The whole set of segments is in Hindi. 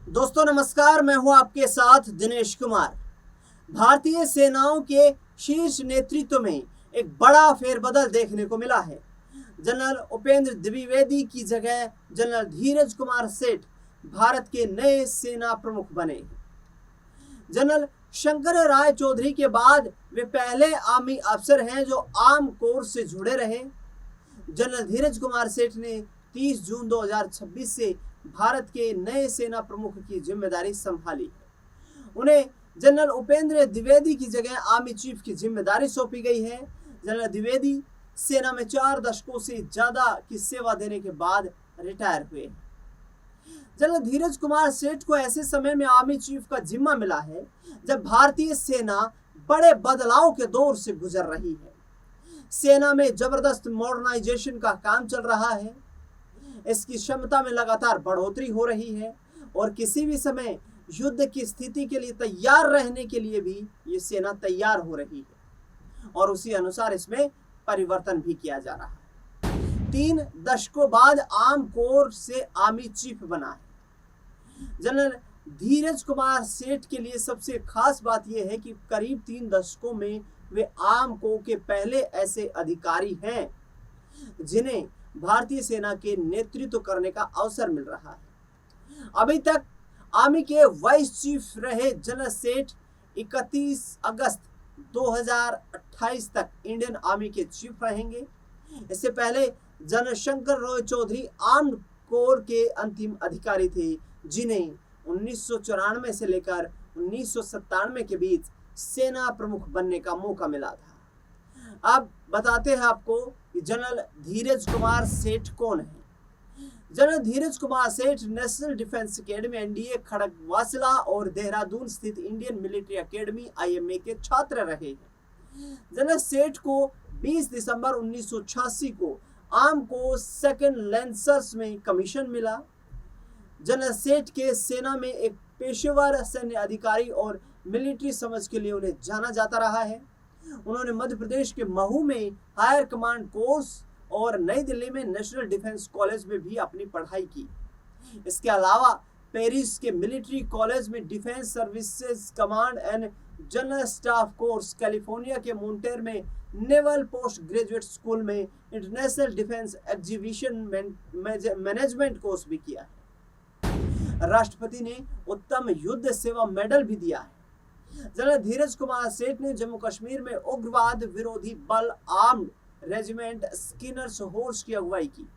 दोस्तों नमस्कार, मैं हूं आपके साथ दिनेश कुमार। भारतीय सेनाओं के शीर्ष नेतृत्व में एक बड़ा फेरबदल देखने को मिला है। जनरल उपेंद्र द्विवेदी की जगह जनरल धीरज कुमार सेठ भारत के नए सेना प्रमुख बने। जनरल शंकर राय चौधरी के बाद वे पहले आर्मी अफसर हैं जो आर्म कोर्स से जुड़े रहे। जनरल धीरज कुमार सेठ ने 30 जून 2026 से भारत के नए सेना प्रमुख की जिम्मेदारी संभाली है। उन्हें जनरल उपेंद्र द्विवेदी की जगह आर्मी चीफ की जिम्मेदारी सौंपी गई है। जनरल द्विवेदी सेना में 4 दशकों से ज्यादा की सेवा देने के बाद रिटायर हुए। जनरल धीरज कुमार सेठ को ऐसे समय में आर्मी चीफ का जिम्मा मिला है जब भारतीय सेना बड़े बदलाव के दौर से गुजर रही है। सेना में जबरदस्त मॉडर्नाइजेशन का काम चल रहा है, इसकी क्षमता में लगातार बढ़ोतरी हो रही है और किसी भी समय युद्ध की स्थिति के लिए तैयार रहने के लिए भी ये सेना तैयार हो रही है और उसी अनुसार इसमें परिवर्तन भी किया जा रहा है। 3 दशकों बाद आर्म कोर से आर्मी चीफ बना है। जनरल धीरज कुमार सेठ के लिए सबसे खास बात यह है कि करीब 3 दशकों में वे आर्म कोर के पहले ऐसे अधिकारी हैं जिन्हें भारतीय सेना के नेतृत्व करने का अवसर मिल रहा है। अभी तक आर्मी के वाइस चीफ रहे जनरल सेठ 31 अगस्त 2028 तक इंडियन आर्मी के चीफ रहेंगे। इससे पहले general Shankar Rai Chaudhary armed core के अंतिम अधिकारी थे जिन्हें 1994 से लेकर 1997 के बीच सेना प्रमुख बनने का मौका मिला था। अब बताते हैं आपको कि जनरल धीरज कुमार सेठ कौन है। जनरल धीरज कुमार सेठ national defence academy NDA Khadakwasla और देहरादून स्थित इंडियन मिलिट्री एकेडमी आईएमए के छात्र रहे हैं। जनरल सेठ को 20 दिसंबर 1986 को आर्म को सेकंड लेंसर्स में कमीशन मिला। जनरल सेठ के सेना में एक पेशेवर सैन्य अधिकारी और मिलिट्री समझ के लिए उन्हें जाना जाता रहा है। उन्होंने मध्य प्रदेश के महू में हायर कमांड कोर्स और नई दिल्ली में नेशनल डिफेंस कॉलेज में भी अपनी पढ़ाई की। इसके अलावा पेरिस के मिलिट्री कॉलेज में defence services command and general staff course, California के मोन्टेर में नेवल पोस्ट ग्रेजुएट स्कूल में international defence exhibition management course भी किया है। राष्ट्रपति ने उत्तम युद्ध सेवा मेडल भी दिया है। जनरल धीरज कुमार सेठ ने जम्मू कश्मीर में उग्रवाद विरोधी बल आर्म्ड रेजिमेंट स्किनर्स होर्स की अगुवाई की।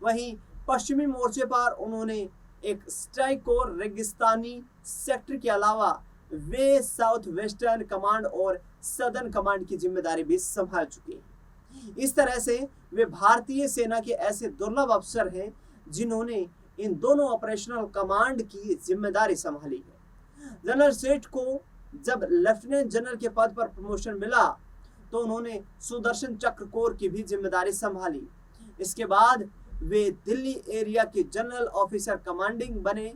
वहीं पश्चिमी मोर्चे पर उन्होंने एक स्ट्राइक कोर रेगिस्तानी सेक्टर के अलावा वे साउथ वेस्टर्न कमांड और सदर्न कमांड की जिम्मेदारी भी संभाल चुके हैं। इस तरह से वे भारतीय सेना के ऐसे दुर्लभ अफसर हैं जिन्होंने इन दोनों ऑपरेशनल कमांड की जिम्मेदारी संभाली है। जनरल सेठ को जब लेफ्टिनेंट जनरल के पद पर प्रमोशन मिला तो उन्होंने सुदर्शन चक्र कोर की भी जिम्मेदारी संभाली। इसके बाद वे दिल्ली एरिया के जनरल ऑफिसर कमांडिंग बने,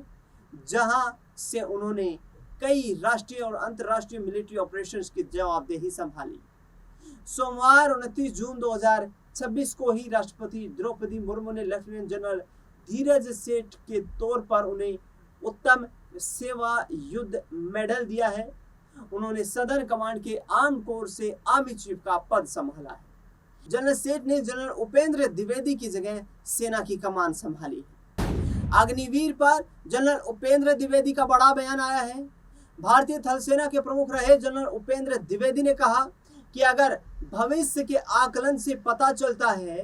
जहां से उन्होंने कई राष्ट्रीय और अंतर्राष्ट्रीय मिलिट्री ऑपरेशंस की जवाबदेही संभाली। सोमवार 29 जून 2026 को ही राष्ट्रपति द्रौपदी मुर्मू ने लेफ्टिनेंट जनरल धीरज सेठ के तौर पर उन्हें उत्तम सेवा युद्ध मेडल दिया है। उन्होंने सदर्न कमांड के आर्म कोर से आर्मी चीफ का पद संभाला है। जनरल सेठ ने जनरल उपेंद्र द्विवेदी की जगह सेना की कमान संभाली है। अग्निवीर पर जनरल उपेंद्र द्विवेदी का बड़ा बयान आया है। भारतीय थल सेना के प्रमुख रहे जनरल उपेंद्र द्विवेदी ने कहा कि अगर भविष्य के आकलन से पता चलता है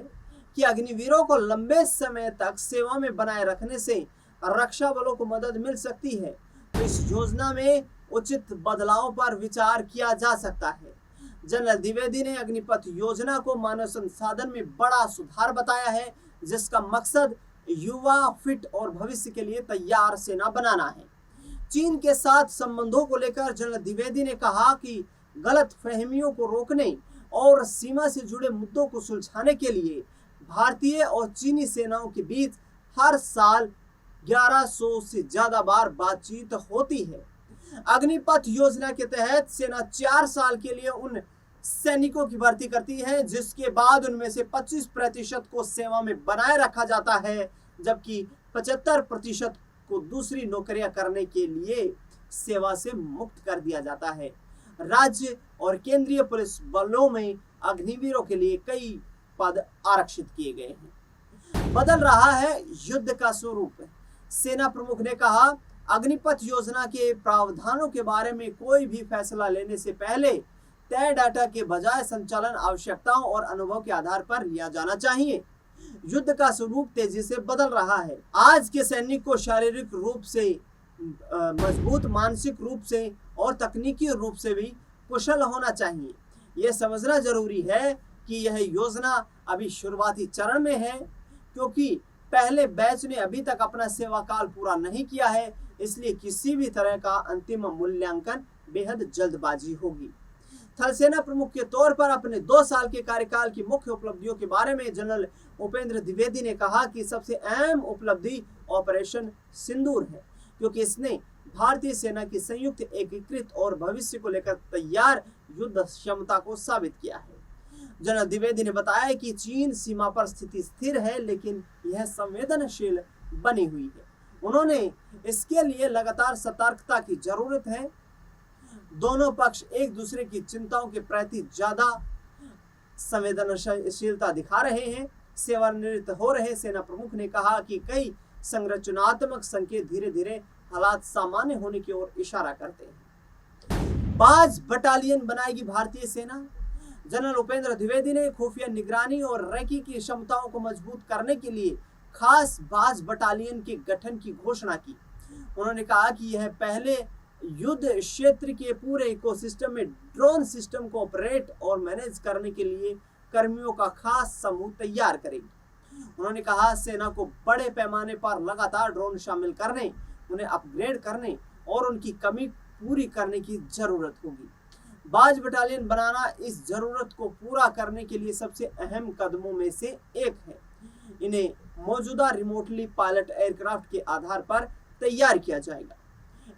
कि अग्निवीरों को लंबे समय तक सेवा में बनाए रखने से रक्षा बलों को मदद मिल सकती है तो इस योजना में उचित बदलाव पर विचार किया जा सकता है। जनरल द्विवेदी ने अग्निपथ योजना को मानव संसाधन में बड़ा सुधार बताया है जिसका मकसद युवा, फिट और भविष्य के लिए तैयार सेना बनाना है। चीन के साथ संबंधों को लेकर जनरल द्विवेदी ने कहा कि गलत फहमियों को रोकने और सीमा से जुड़े मुद्दों को सुलझाने के लिए भारतीय और चीनी सेनाओं के बीच हर साल 1100 से ज्यादा बार बातचीत होती है। अग्निपथ योजना के तहत सेना 4 साल के लिए उन सैनिकों की भर्ती करती है जिसके बाद उनमें से 25% को सेवा में बनाए रखा जाता है, जबकि 75% को दूसरी नौकरियां करने के लिए सेवा से मुक्त कर दिया जाता है। राज्य और केंद्रीय पुलिस बलों में अग्निवीरों के लिए कई पद आरक्षित किए गए हैं। बदल रहा है युद्ध का स्वरूप। सेना प्रमुख ने कहा, अग्निपथ योजना के प्रावधानों के बारे में कोई भी फैसला लेने से पहले तय डाटा के बजाय संचालन आवश्यकताओं और अनुभव के आधार पर लिया जाना चाहिए। युद्ध का स्वरूप तेजी से बदल रहा है। आज के सैनिक को शारीरिक रूप से मजबूत, मानसिक रूप से और तकनीकी रूप से भी कुशल होना चाहिए। यह समझना जरूरी है कि यह योजना अभी शुरुआती चरण में है, क्योंकि पहले बैच ने अभी तक अपना सेवा काल पूरा नहीं किया है, इसलिए किसी भी तरह का अंतिम मूल्यांकन बेहद जल्दबाजी होगी। थल सेना प्रमुख के तौर पर अपने 2 साल के कार्यकाल की मुख्य उपलब्धियों के बारे में जनरल उपेंद्र द्विवेदी ने कहा कि सबसे अहम उपलब्धि ऑपरेशन सिंदूर है, क्योंकि इसने भारतीय सेना की संयुक्त, एकीकृत और भविष्य को लेकर तैयार युद्ध क्षमता को साबित किया है। जनरल द्विवेदी ने बताया कि चीन सीमा पर स्थिति स्थिर है, लेकिन यह संवेदनशील बनी हुई है। उन्होंने इसके लिए लगातार सतर्कता की जरूरत है। दोनों पक्ष एक दूसरे की चिंताओं के प्रति ज्यादा संवेदनशीलता दिखा रहे हैं। सेवानिवृत्त हो रहे सेना प्रमुख ने कहा कि कई संरचनात्मक संकेत धीरे धीरे हालात सामान्य होने की ओर इशारा करते हैं। 5 बटालियन बनाएगी भारतीय सेना। जनरल उपेंद्र द्विवेदी ने खुफिया निगरानी और रैकी की क्षमताओं को मजबूत करने के लिए खास 5 बटालियन के गठन की घोषणा की। उन्होंने कहा कि यह पहले युद्ध क्षेत्र के पूरे इकोसिस्टम में ड्रोन सिस्टम को ऑपरेट और मैनेज करने के लिए कर्मियों का खास समूह तैयार करेगी। उन्होंने कहा, सेना को बड़े पैमाने पर लगातार ड्रोन शामिल करने, उन्हें अपग्रेड करने और उनकी कमी पूरी करने की जरूरत होगी। 5 बटालियन बनाना इस जरूरत को पूरा करने के लिए सबसे अहम कदमों में से एक है। इन्हें मौजूदा रिमोटली पायलट एयरक्राफ्ट के आधार पर तैयार किया जाएगा।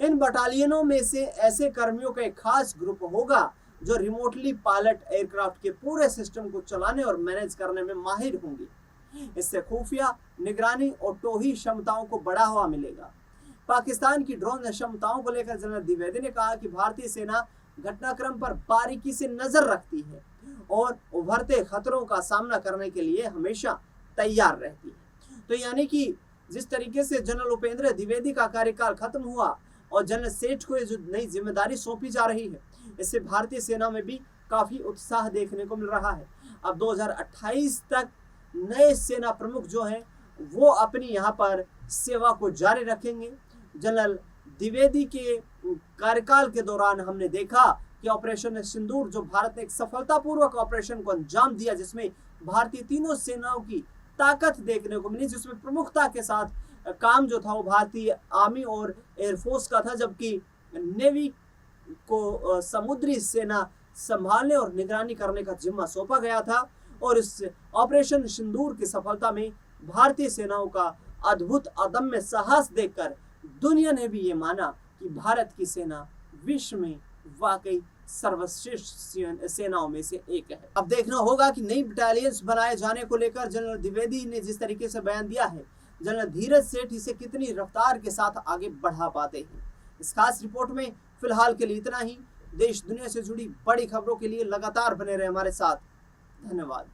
इन बटालियनों में से ऐसे कर्मियों का एक खास ग्रुप होगा जो रिमोटली पायलट एयरक्राफ्ट के पूरे सिस्टम को चलाने और मैनेज करने में माहिर होंगे। इससे खुफिया निगरानी और टोही क्षमताओं को बढ़ावा मिलेगा। पाकिस्तान की ड्रोन क्षमताओं को लेकर जनरल द्विवेदी ने कहा कि भारतीय सेना घटनाक्रम पर बारीकी से नजर रखती है और उभरते खतरों का सामना करने के लिए हमेशा तैयार रहती है। तो यानी कि जिस तरीके से जनरल उपेंद्र द्विवेदी का कार्यकाल खत्म हुआ और जनरल सेठ को ये जो नई जिम्मेदारी सौंपी जा रही है, इससे भारतीय सेना में भी काफी उत्साह देखने को मिल रहा है। अब 2028 तक नए सेना प्रमुख जो हैं वो अपनी यहाँ पर सेवा को जारी रखेंगे। जनरल द्विवेदी के कार्यकाल के दौरान हमने देखा कि ऑपरेशन सिंदूर, जो भारत ने एक सफलतापूर्वक ऑपरेशन को अंजाम दिया, जिसमें भारतीय तीनों सेनाओं की ताकत देखने को मिली, जिसमें प्रमुखता के साथ काम जो था वो भारतीय आर्मी और एयरफोर्स का था, जबकि नेवी को समुद्री सेना संभालने और निगरानी करने का जिम्मा सौंपा गया था। और इस ऑपरेशन सिंदूर की सफलता में भारतीय सेनाओं का अद्भुत अदम्य साहस देखकर दुनिया ने भी ये माना कि भारत की सेना विश्व में वाकई सर्वश्रेष्ठ सेनाओं में से एक है। अब देखना होगा कि नई बटालियंस बनाए जाने को लेकर जनरल द्विवेदी ने जिस तरीके से बयान दिया है, जनरल धीरज सेठ इसे कितनी रफ्तार के साथ आगे बढ़ा पाते हैं। इस खास रिपोर्ट में फिलहाल के लिए इतना ही। देश दुनिया से जुड़ी बड़ी खबरों के लिए लगातार बने रहे हमारे साथ। धन्यवाद।